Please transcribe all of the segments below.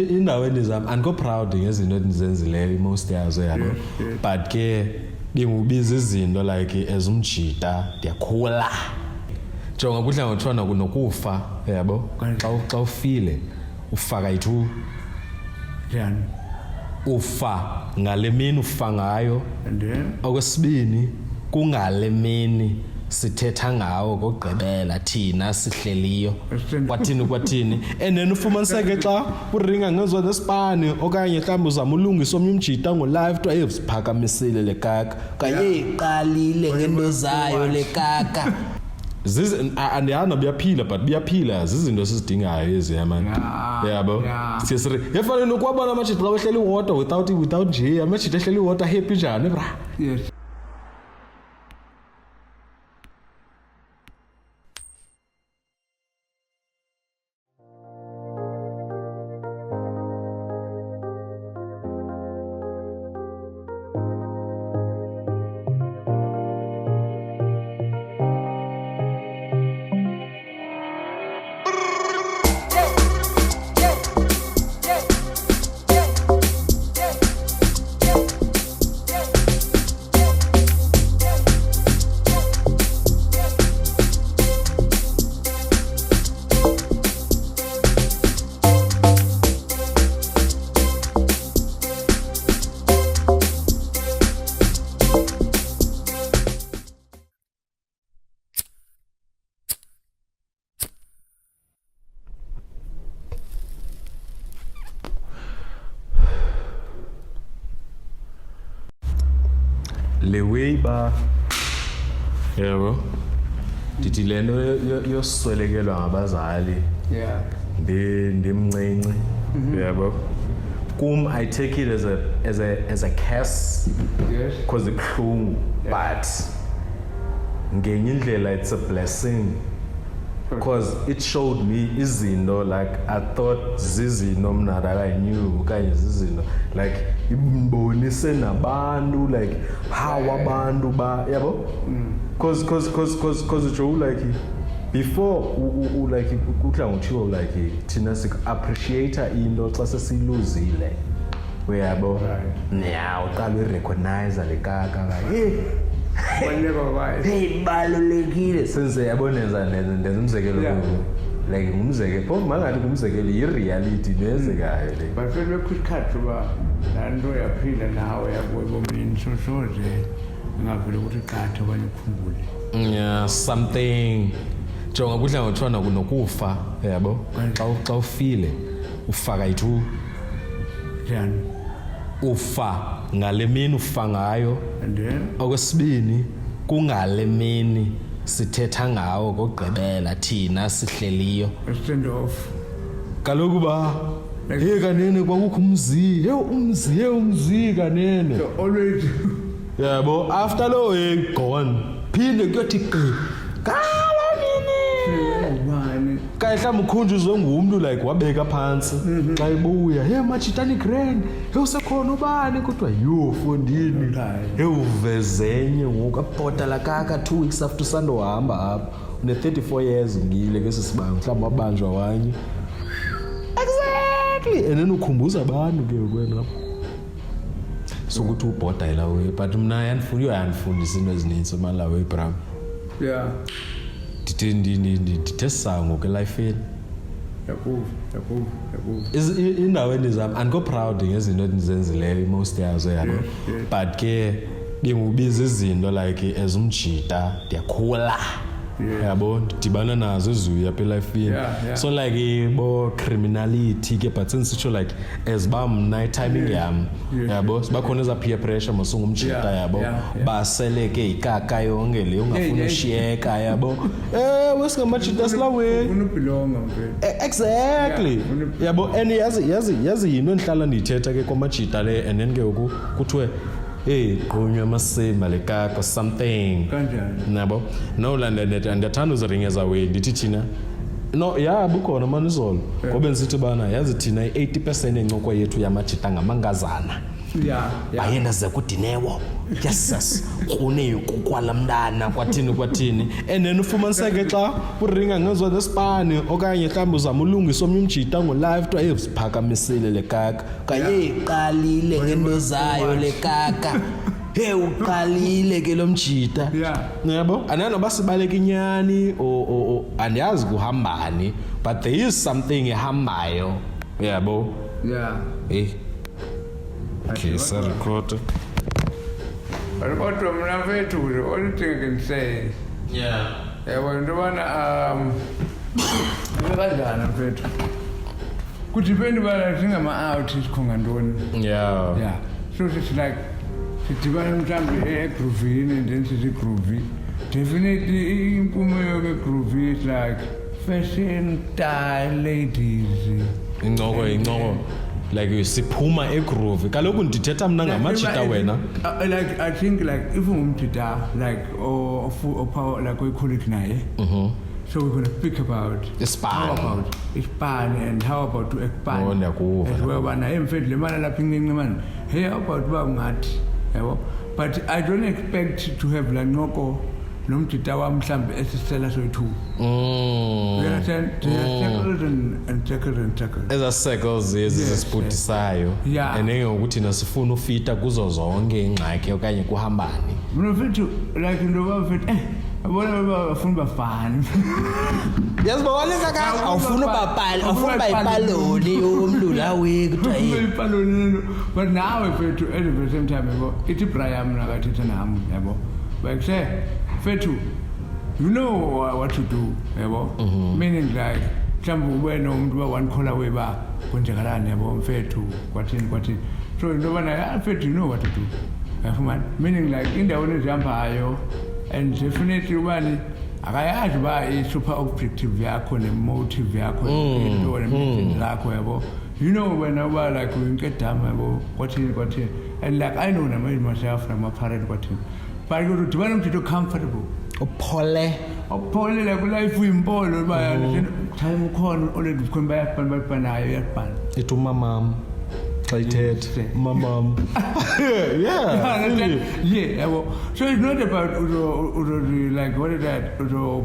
Indaweni zami andiko proud ngezinto endizenzileyo most yazo yabo but ke bengubiza izinto like as umjita ndiyakhula jonga kudla ngotshona kunokufa yabo xa ufile ufaka yithi njani ufa ngale mini ufa ngayo and then okwesibini kungale mini sithetha ngawo kokugqibela thina sihleliyo kwathini and then ufumaniseke xa uringa ngezo nesipani okanye mhlawumbe uzama ulungisa omnye umjita ngo-live to eziphakamisile le kaka kanye iqalile ngento zayo le kaka andihana buyaphila but buyaphila zizinto sizidingayo ezi yamani yabo siyesiri efana nokwabona amajita xa behleli water without nje amajita ehleli water happy njani bra yes le way ba yebo ndithi lento yoswelekelwa ngabazali yeah ndimncinci yebo kum I take it as a curse yes because ibuhlungu but ngenye indlela it's a blessing because it showed me izinto like I thought zizinto mna that I knew kanye zizinto like imbonise nabantu like how abantu ba yabo cause Joe like before like kudla nguthiwa like thina sik appreciate into xa sesiluzile uyabo nya uqala urecognize le kaka hey balulekile senze yaboneza ndenza umzekelo like umzekelo pho mangathi umzekelo i-reality nezekayo le bafike bekukhatha uba lanto yaphila nawe yabo ebomini so nje ngavile ukuthi qatha okanye ukhumbule yeah something jonga kudla ngotshona kunokufa yabo xa ufile ufaka yithi njani ufa ngale mini ufa ngayo and then okwesibini kungale mini sithetha ngawo kokugqibela thina sihleliyo stand off kaloku ba hey kanene kwakukho umzi kanene so always yabo after lo gone phinde kuyothi kala nini ubani kayihla mkhunjuzwe ngumuntu like wabeka phansi xa ibuya hey machitani grand hey usekhona ubani kodwa yo fondini hey uvezenye ngoku abhota la kaka 2 weeks after sando hamba apha une 34 years ngile ke sisibango mhlawumbe wabanjwa wanye exactly and then ukhumbuza abantu ke kwena sokuthi ubhoda la we but mina yanifundisa into ezininzi mala we Bram yeah ndithe sango ke life yakuva indaweni zami andiko proud ngezinto endizenzileyo most yazo yabo but ke bengubiza izinto like as umjita ndiyakhula yabo ndidibana nazo ezuya apha elifini so like bo criminality ke but sensitsho like as ba mna timing yam yabo sibakhona eza peer pressure masungumjita yabo baseleke ikaka yonke le ungafuna ushiyeka yabo wesingamajita silawe unobhilonga mfethu exactly yabo and yazi yinto endihlala ndiyithetha ke kwamajita le and then ke kuthiwe hey gqunywa amasima le kaka something kanjani nabo no ndiyathanda uziringeza we ndithi thina no ya bukhona manizolo ngoba ndisithi bana yazi thina i80% encoko yethu yamajita ngamangazana Yeah. bayenda ze kudinewo yes krone kwala mntana kwathini and then ufumaniseke xa uringa ngezwa nesipani okanye mhlawumbi uzama ulungisa omnye umjita ngo-live to eziphakamisile le kaka kanye iqalile ngento zayo le kaka hey uqalile ke lo mjita yabo ananoba sibaleka inyani andiyazi kuhambani but there is something ehambayo yabo okay record kodwa mna mfethu only thing I can say yabo into bana kanjani mfethu kudipendi bana singama-out sikhonga ntoni so it's like sidibane mhlawumbi egroovini and then sithi groovy definitely impumelelo ke-groovy is like fashion style ladies incoko like siphuma egroove kaloku ndithetha mna ngamajita wena like I think like if ungumjita like or like oyi-colleague naye so we're going to speak about Ispan and how about to expand as well bana hey mfethu le mali lapha incinci mani hey how about uba ungathi yabo but I don't expect to have la ncoko nomjita wam mhlawumbi esisela soyi-2 you understand and ezaa circles ezizisibhutisayo and engokuthi nasifuna ufita kuzo zonke ingxaki okanye kuhambani mna mfethu like into yoba mfethu abona bafuna bafani yazibabaleka kaka awufuna bayipaloni umntu lawe kuthiwa but nawe mfethu at the same time yabo ithi Brian mna kathetha nam yabo like say mfethu you know what to do yabo meaning like mhlawumbi ube nomntu ba-one call away ba kwenzekalani yabo mfethu kwathini so into yobana mfethu you know what to do yafumana meaning like indaweni ezihambayo and definitely ubani akayazi uba i-super objective yakho ne-motive yakho into ne-mission zakho yabo you know wena uba like uyinkedama yabo kwathini and like I know myself nama-parent kwathini but kodwa udibana umthetho comfortable uphole like ulife uyimpolo uba time ukhona already ukhona bayabhanayo iyabhana ithi umamam xa ithethe umamam yabo so it's not about like what is that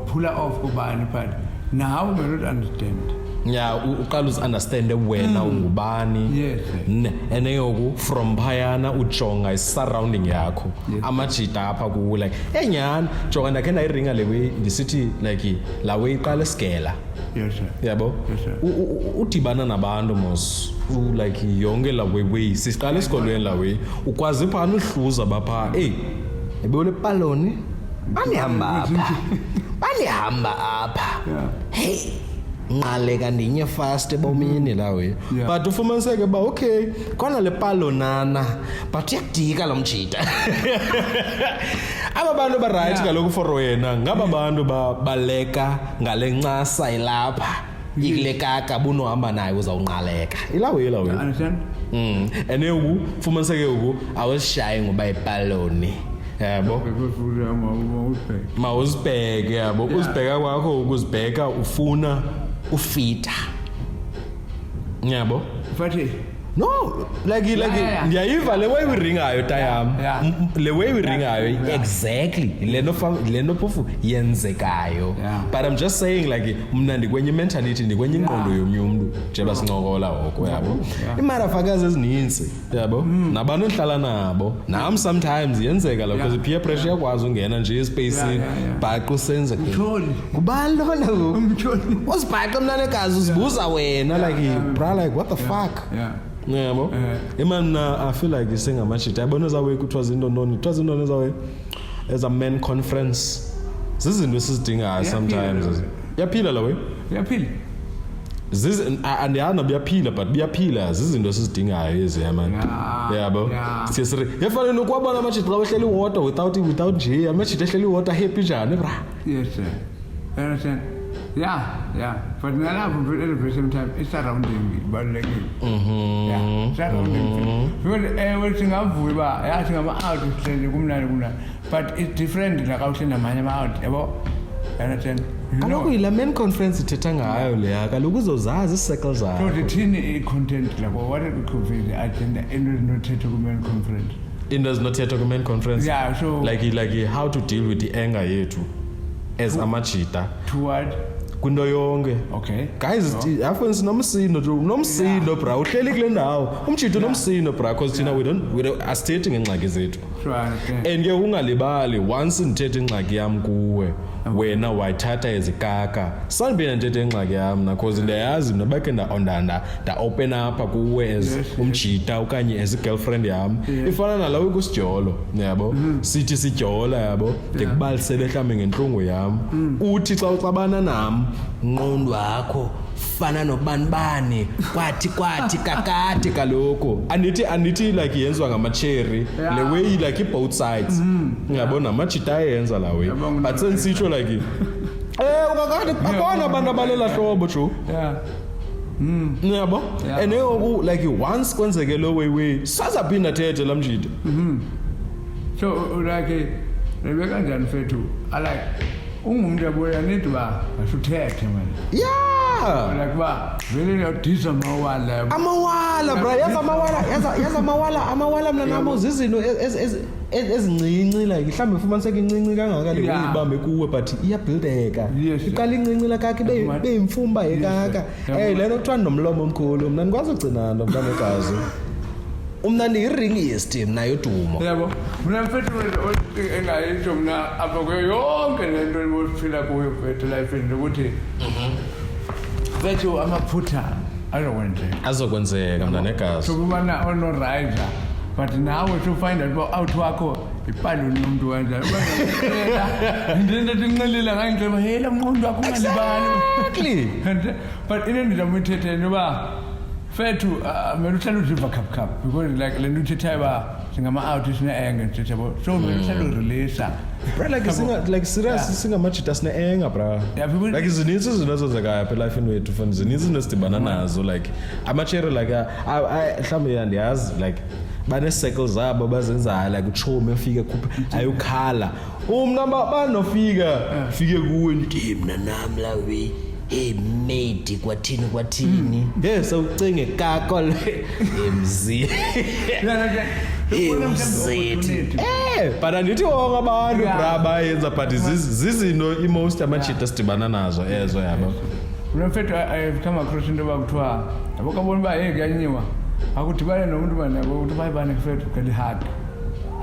pull off kubani but now we don't understand uqala uzi-understande wena ungubani and engoku from phayana ujonga i-surrounding yakho amajita apha kuwo like nyhani jonga ndakhe ndayiringa le way ndisithi like la way iqala esigela yabo udibana nabantu mos like yonke la way siqala esikolweni la way ukwazi phana uhluza bapha ebole paloni banihamba apha hey nqaleka ndinye fast ebomini lawe but ufumaniseke ba okay khona le palonana but uyakudika lo mjita aba bantu ba-right kaloku for wena ngaba bantu baleka ngale ncasa ilapha ikule kaka bunohamba naye uzawunqaleka ilawe and eku fumaniseke uku awuzishayi ngoba ipaloni yabo mawuzibheke yabo uzibheka kwakho ukuzibheka ufuna ufita yabo futhi no like ndiyayiva le way wiringayo tayam le way wiringayo exactly leno phofu yenzekayo but I'm just saying like mna ndikwenye mentality ndikwenye ingqondo yomnye umuntu njengoba sincokola hoko yabo imarafakazi ezininzi yabo nabantu endihlala nabo nam sometimes yenzeka la because peer pressure yakwazi ungena nje espacini bhaqa usenze kubani lona uzibhaqa mnanekazi uzibuza wena like bra like what the fuck yabo imana I feel like isengamashita yabona zawe kuthiwa zintoni zawe as a men conference zizinto esizidingayo sometimes yaphila lawe yaphila andiyana buyaphila but buyaphila zizinto esizidingayo ezi man yabo siyesire yefana nokwabona amajita xa wehleli water without nje amajita ehleli water happy njani bra yes sir understand yeah but nalapho at the same time it's surrounding ibalulekile surrounding because singavuya uba singama-out sihleli kumnandi but it's different nakawuhleli namanye ama-out yabo understand kaloku yile main conference ithetha ngayo leya kaloku uzozazi ii-circle So zakho thithini i-content like what are the agenda into ezinothetha ku-main conference? into ezinothetha kwi-main conference Yeah, so like how to deal with the anger yethu as amajita toward kwinto yonke okay. guys afuna sinomsindo bra uhleli kule ndawo umjito unomsindo bra because thina we don't asithethi ngengxaki zethu Sure, I understand. and ke ungalibali once ndithethe ingxaki yam kuwe wena wayithatha ezikaka sandiphinde ndithethe ingxaki yam na cause ndiyayazi mna bakhe nda-open apha kuwe as umjita okanye as i-girlfriend yam ifana nalawo kusijolo yabo sithi sityola yabo ndikubalisele mhlawumbi ngentlungu yam uthi xa uxabana nam ngqondo wakho fana nobanibani kwathi kakade kaloku anithi like yenziwa ngamatsheri le way like i-both sides ngiyabona amajita ayenza la way but sensitsho like ukakade bakhona abantu abalela hlobo jo Yeah. yabo and ngoku like once kwenzeke lo way sazaphinda thethe la mjita So like rebe kanjani fethu like ungumuntu yaboya nithi ba asuthethe man yeah like ba vele uyadisa amawala amawala bra yaza amawala mna namo zizinto ezincinci like mhlawumbe ufumaniseka incinci kangaka le Yeah. uyibambe kuwe but iyabuildeka Yes. iqala incinci lakakhe beyimfumba ekaka le nto kuthiwa nomlomo omkhulu mna ndikwazi ugcina nto mna negazi umna ndiyi-ringist mna yodumo yabo mina mfethu engayitsho mna apha kuyo yonke le nto osiphila kuyo fethu lifeni ukuthi fethu amaphutha azokwenzeka mna negazi sokubana onorayza but nawe sofind out uba out wakho ipaloni nomntu kanjani ndinqelile ngayinxeba hela mnqondo wakho ungalibali exactly but into ndizamuyithetheni uba fethu mele uhlale uziva khaphukhaphu because like le nto uthethayo uba singama-out sine-enge ndithethabo so mele uhlale urilisa bra like serious singamajita sine-enga bra Yeah, people- like zininzi izinto ezenzekayo apha elifeni wethu fana zininzi izinto esidibana nazo like amachere like mhlawumbi andiyazi like banee-circle zabo bazenzayo like utshomi afike khuphe ayokhala umna banofika fike kuwe ndithi mna nam lawe mate kwathini yes awucinge kako le emzini emzini but andithi wonke abantu bra bayenza but zizinto i-most amajita sidibana nazo ezo yabo mna mfethu I've come across into yoba kuthiwa yabo kabona uba hey kuyanyiwa akudibane nomntu banabo ukuthi bayibane fethu kalihard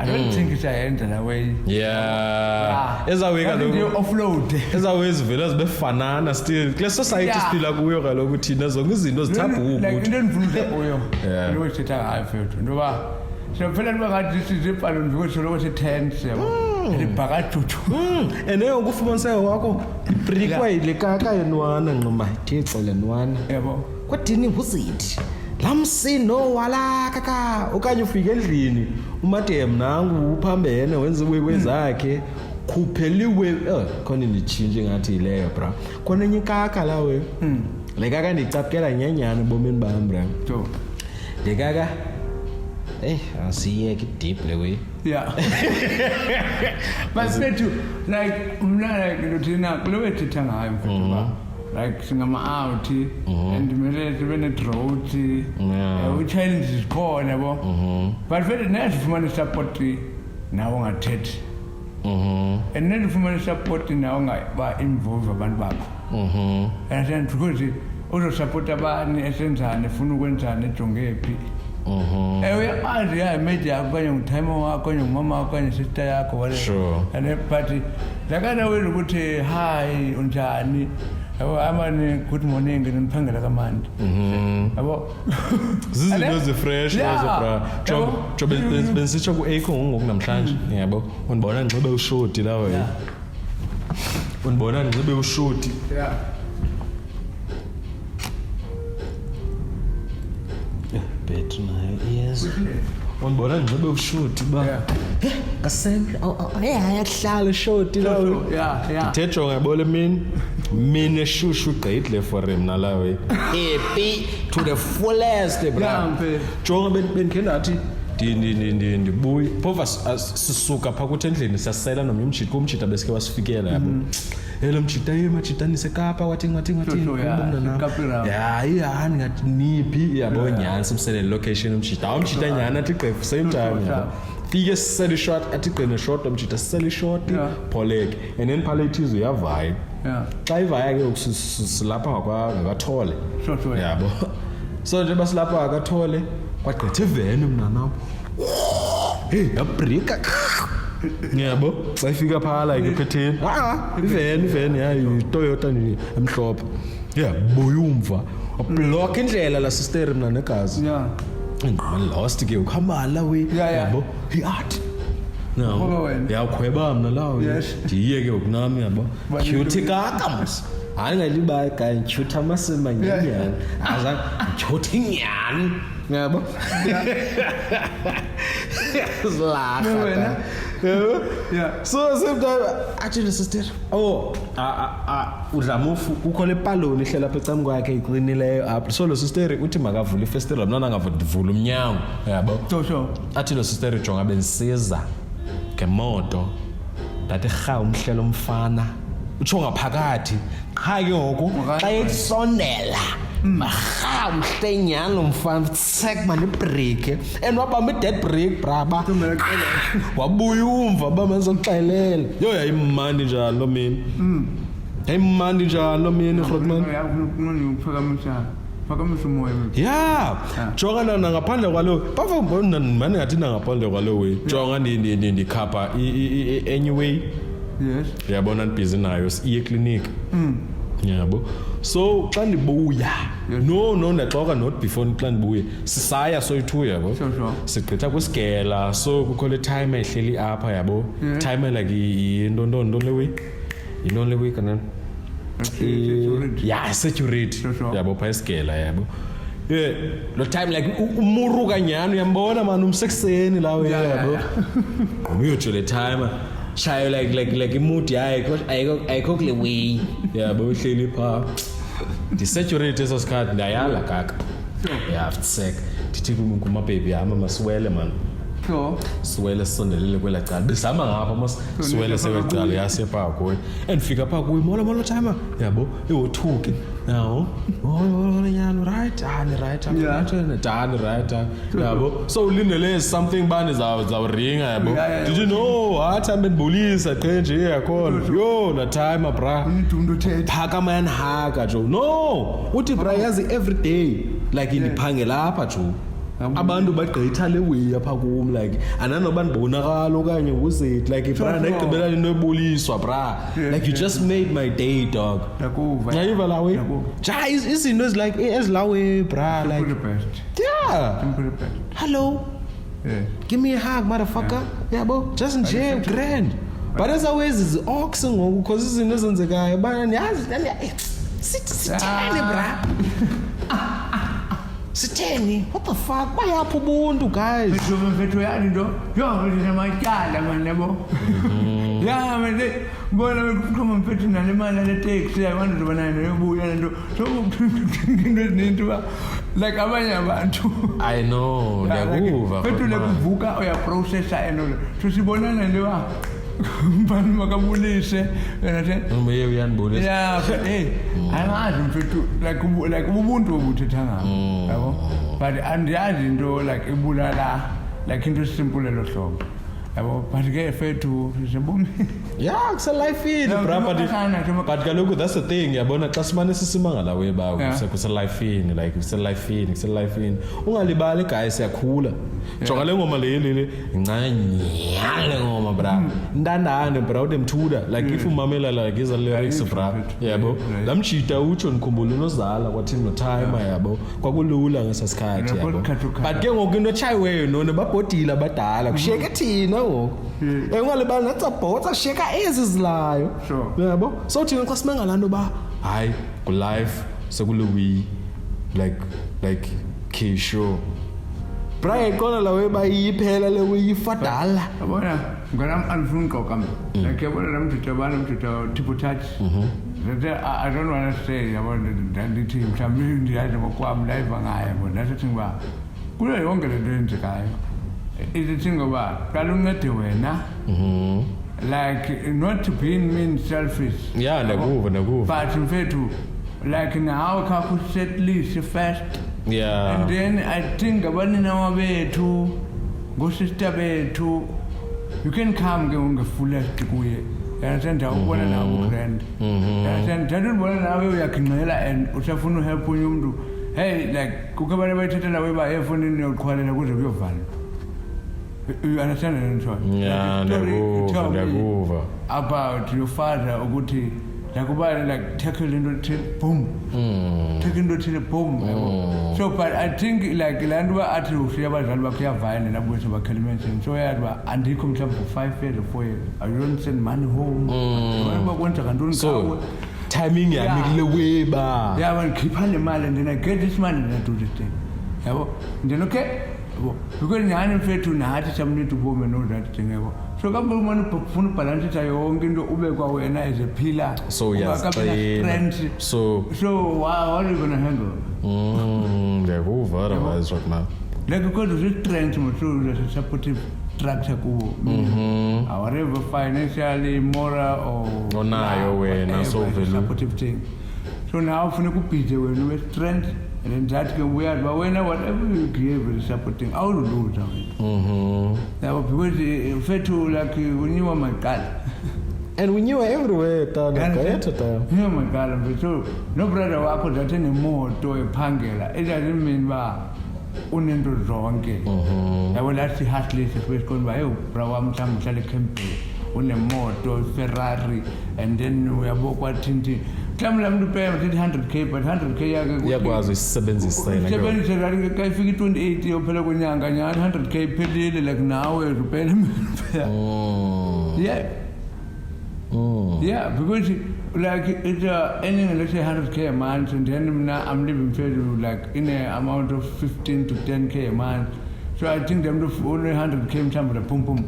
I don't think isayenza la way yeah ezawe kaloku offload ezawe zivela zibefanana still kule society Yeah. siphila kuyo kaloku thina zonke izinto zithabhuku like into endifuna kuyo Yeah. into esithetha ngayo fethu into yoba siyaphela nto ngathi sizipaloni because soloko sitense yabo ndibhakajuju and ngoku ufumaniseka wakho ibrikwa yile kaka yenwana nqoma thixo le nwana yabo kwadini nguzithi laa msindo wala kaka okanye ufike endlini umadem nangu uphambene wenza iwewe zakhe khupheliwe khona nditshintshe ngathi yileyo bra khona enye ikaka lawe le kaka ndicapukela nyanyana ebomini bam bra so le kaka asiyeke deep le way yeah but fethu like mna like ndothina kule wethetha ngayo fethu uba like singama-out and mele sibe ne-drought ii-challenges zikhona yabo but fethu nezifumana i-support nawe ungathethi and nezifumana i-support nawe ungaba-involve abantu bakho understand because uzosapota abani esenzani efuna ukwenzani ejonge phi uyakwazi ya image yakho kanye ngutime wakho kanye ngumama wakho kanye sister yakho whatever Sure. and but lakana wena ukuthi hi unjani yabo amani good morning nginiphangela kamandi yabo zizinto ezifresh ezo bra jo bensitsho ku-eco ngoku namhlanje yabo undibona ndinxibe ushoti lawe undibona ndinxibe ushoti yeah bethu nayo yes undibona ndinxibe ushoti ba ngasemhle ayakuhlala ushoti lawe yeah thetho ngayibona mini eshushu gqithile for him nalawe happy to the fullest bra Yeah, mpe. jonga bendikhe ndathi ndibuye phofu sisuka phaa kuthi endlini siyasela nomnye umjita kumjita besike wasifikela yabo lo mjita majitanise kapa wathini hayi ngathi niphi yabo nyani simsele location umjita umjita nyani athi gqefu same time yabo fike sisele short athi gqene short umjita sisele short pholeke and then phale ithizo uyavaya xa ivaya ke silapha ngakathole yabo so nje basilapha ngakathole kwagqitha ivene mna nabo hey yabrika yabo sayifika phaa like ephetheni ivene yayi Toyota ni emhlophe buyumva block indlela la sister mna negazi man lost ke ukhamba la we yabo he art no yakhweba mna lawo ndiye ke ukunami yabo cute kakamus hayi ngalibaye ka cute amasema nyanyani aza cute nyani yabo so same time actually sister udlamufu ukho le paloni ihlela apha ecam kwakhe iqinileyo apha so lo sister uthi makavula ifestile mna angavula umnyango yabo athi lo sister jonga benzisiza ngemoto ndathi rha umhlelo umfana utsho ngaphakathi qha ke ngoku xa esondela marha umhlenyana lomfana tsek man ibreak and wabamba dead break braba wabuya umva bamanzokuxelela yo yayimandi njalo mina yayimandi njalo mina Grootman phakamisa umoya jonga na ngaphandle kwalo bava mbona mani ngathi ngaphandle kwalo way jonga ndikhapha anyway yabona busy nayo siye clinic yabo so xa ndibuya no ndaxoka not before xa ndibuye sisaya soyi-2 yabo sigqitha kwisigela so kukho le time ehleli apha yabo time like yinto le way kanani security yabo phaa isigela yabo lo time like umuruka nyani uyambona mani umsekuseni lawo yabo uyotsho le time shayo like imudi ayikho kule way yabo uhleli phaa ndi-security eso sikhathi ndayala kaka aftsek ndithi kumabhebi yam masiwele man siwele sisondelele kwela cala besihamba ngapha siwele sekwecala yasephaa kuyo and fika phaa kuyo molo time yabo iwothuke nawo nyani right yabo so ulindele something bani zawuringa yabo did you know wathi ambendibulisa qhe nje yakhona yo la time bra phakama yanihaka jo no uthi bra yazi every day like indiphangela apha jo abantu bagqitha le way apha kum like ananoba ndibonakala okanye uzethi like bra ndayigqibela into ebuliswa bra like you just made my day dog nayiva la way ja izinto ezilawe bra like hello give me a hug motherfucker yabo just nje grand but as always is ox ngoku cause izinto ezenzekayo bana niyazi sitheni bra sitheni what the fuck bayapha ubuntu guys mfethu yani nto yonamatyala mani yabo manje bona kukhoma mfethu nale mali le taxi yabantu ndibanayo yobuya lento into ezininto ba like abanye abantu I know ndiyakuva mfethu lekuvuka uyaprocessa eno sibonana nje ba mbani makabulise uye uyanibulisa angazi mfethu like ubuntu obuthetha ngabo yabo but andiyazi into like ibulala like into simple lo hlobo yabo but ke fethu sibomi kuselife but kaloku that's the thing yabona xa simane sisimangala weba kuselife like kuselife ungalibali guys siyakhula jonga le ngoma le incanyale ngoma bra ndandane bra udemthuda like if umamela like iza lyrics bra yabo lamjita utsho ndikhumbula unozala kwathini no time yabo kwakulula ngesasikhathi yabo but ke ngoku into chayiweyo none babhodile abadala kushiyeke thina ngoku ungalibali natsabhotsa sheka ezi zilayo yabo so thina xa simangala nto ba hayi ku-life sekulewi like K-show Brian kona lawe bayiphela le uyifadala yabona nganam andifuna uxoxa mna like yabona namthetho tipo touch I don't want to say yabona ndithi mhlawumbi ndiyazi ngokwam live ngayo but ndathi ba kuyo yonke le nto eyenzekayo is the thing about Kalungati wena. Like not being mean selfish. Yeah, nakuva. But in fact, like now kaku set list first. Yeah. And then I think about our way to go sister way to you can come get fullest kuye. Understand how one and our friend. Understand that one now we are kinela and usafunu help you do. Hey, like kukabara by tell away by phone in your quality of your fun. You understand it? Yeah, nakuva. About your father, Oguti, like tackle into boom. Take into boom. So, but I think like Landwa Atu, she was Albakia Vine and Abu Sabakalimension. So, and he comes up for 5 years or 4 years. I don't send money home. So, timing, yeah, way ba. Yeah, I want to keep on the man and then I get this money and I do this thing. Then okay. Because I'm afraid to not somebody to go and know that thing. So, come on, phone balance. I own into Ubeko and as a pillar. So, yes, so, how are you going to handle? They're over otherwise right now. Like, because this trend to a supportive track, whatever financially, moral, or now, so supportive thing. So now, for the Peter, when we trend. And then that can weird, but when whatever you give is supporting, I will lose on it. Now, because fair to like when you were my God. And when you were everywhere, you are my God, so no brother, I could attend more to a pangela. It doesn't mean unendo wrong. I will actually hardly suppose going by Brawam Sam Sally Kempe, on a motor, Ferrari, and then we are both what tinting. Come to pay 100K, but 100K. Yeah, was 70 saying. 70, I figure 28 or Pelagonian, 100K paid like now to pay them. Yeah. Yeah, because like it's any let's say 100K a month, and then I'm living fair like in an amount of 15 to 10K a month. So I think them only 100K some of the pum pum.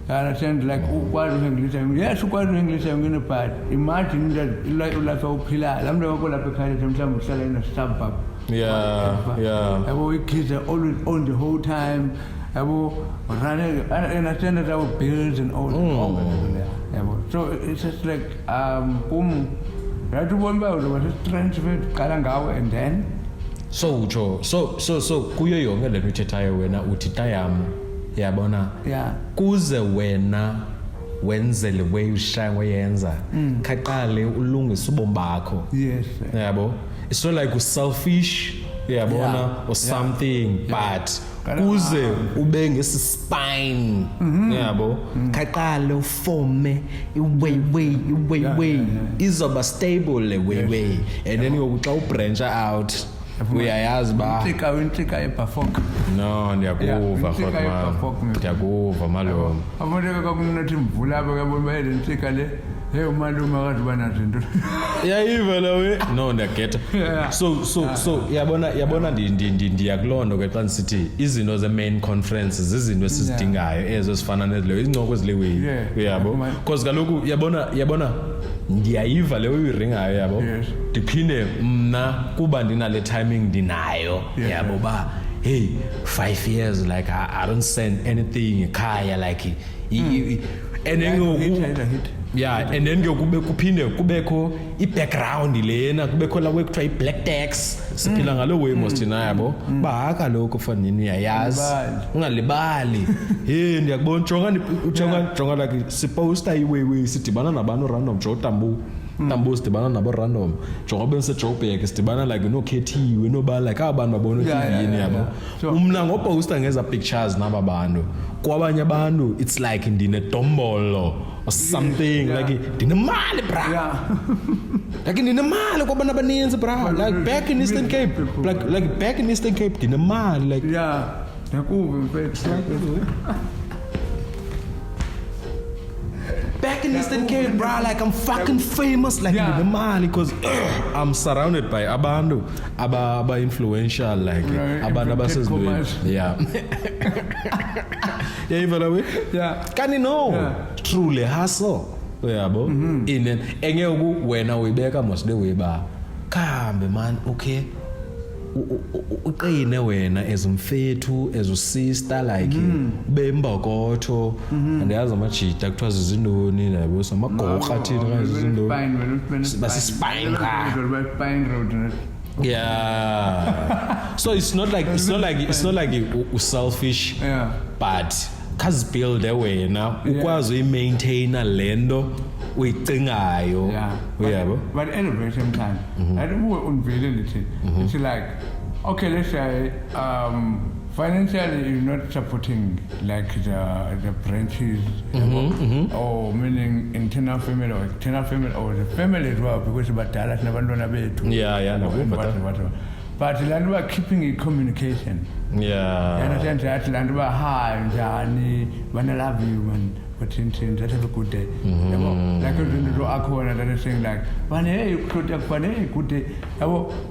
I understand like what English yes, what English I'm going to part. Imagine that like a pillar, I'm not going to carry some selling in a suburb. Yeah. I will kids are always on the whole time. I will run it and I understand that our bills and all so it's just like boom. Right to one about was a transfer Kalangao and then so kuyo yonke le nithethayo wena uthi tayam yabona kuze wena wenze le way ushaya wayenza khaqale ulungise ubomi bakho yes yabo it's not like selfish yabona or something but kuze ube ngesispine yabo khaqale ufome iway izoba stable le way and then xa ubranch out uyayazi ba intsika eperform no ndiyakuva Fatma ndiyakuva malo amandeka kakunathi mvula apha kabona bayele intsika le hey umalume akathi banazinto yayiva lawe no ndiyageta so yabona ndiyakulondo ke xa ndisithi izinto ze main conference zizinto esizidingayo ezo ezifana nezilo izincoko ezileweyi uyabo because kaloku yabona ndiyayiva leyo uyiringayo yabo ndiphinde mna kuba ndinale timing ndinayo yabo ba hey 5 years like I don't send anything ekhaya like and then yeah and then kube kuphinde kubekho i-background lena kubekho la kuthiwa i-black tax siphila ngalo way most yabo ba kaloku fanele uyayazi ungalibali hey ndiyakubona jonga like siposta iway sidibana nabantu random jo tambo sidibana nabo random jonga bense Joburg sidibana like nokhethiwe noba like abantu babona uTV yabo umna ngoposta ngeza pictures naba bantu kwabanye abantu it's like ndine dombolo or something like ndinemali bra like ndinemali kwabana abaninzi bra like back in Eastern Cape like back in Eastern Cape ndinemali like ndakuve mfethu back in Eastern Cape bra like I'm fucking famous like ndinemali because I'm surrounded by abantu aba influential like abantu abasezintweni even away can you know truly hustle yabo engeke wena uyibeka mos le way ba kambe man okay uqine wena as umfethu as usister like ube imbokotho andiyazi amajita kuthiwa zizindoni nabo samagorha thina ngazizindoni basispine yeah so it's not like selfish but kazibuild wena ukwazi uyimaintain lento uyicingayo uyabo but anyway sometimes I don't know unvalidity it's like okay let's say financially you're not supporting like the branches or meaning internal family or external family or the family as well because badala sinabantwana bethu no but land we are keeping in communication understand that land we hi njani wanna love you man but that have a good day like into akhona that is saying like man hey good day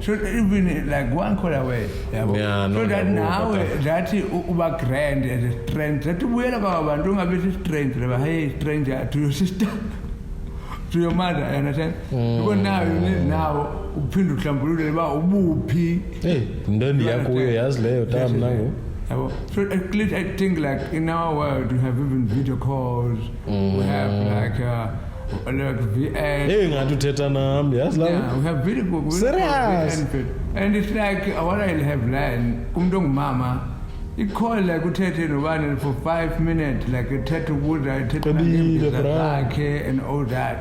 so even like one call away so that now that uba grand as a strength that ubuyela kwabantu ungabe strength laba hey stranger to your sister to your mother understand because now you need now uphinda uhlambulule ba ubuphi ndoni yakuyo yazi leyo time nango so at least I think like in our world we have even video calls we have like VN ngathi uthetha nami yazi la we have video calls serious and it's like what I have learned umuntu ongumama i-call like uthethe nobani for 5 minutes like uthethe ukudla uthethe and all that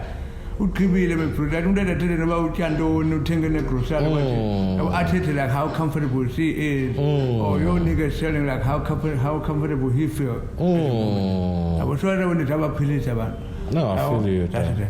uqhibile beproduct umuntu athethe noba utyandoni uthenge negrocery athethe like how comfortable she is or your nigga selling like how comfortable he feel aboswara wena abaphilisa abantu no I feel you that's it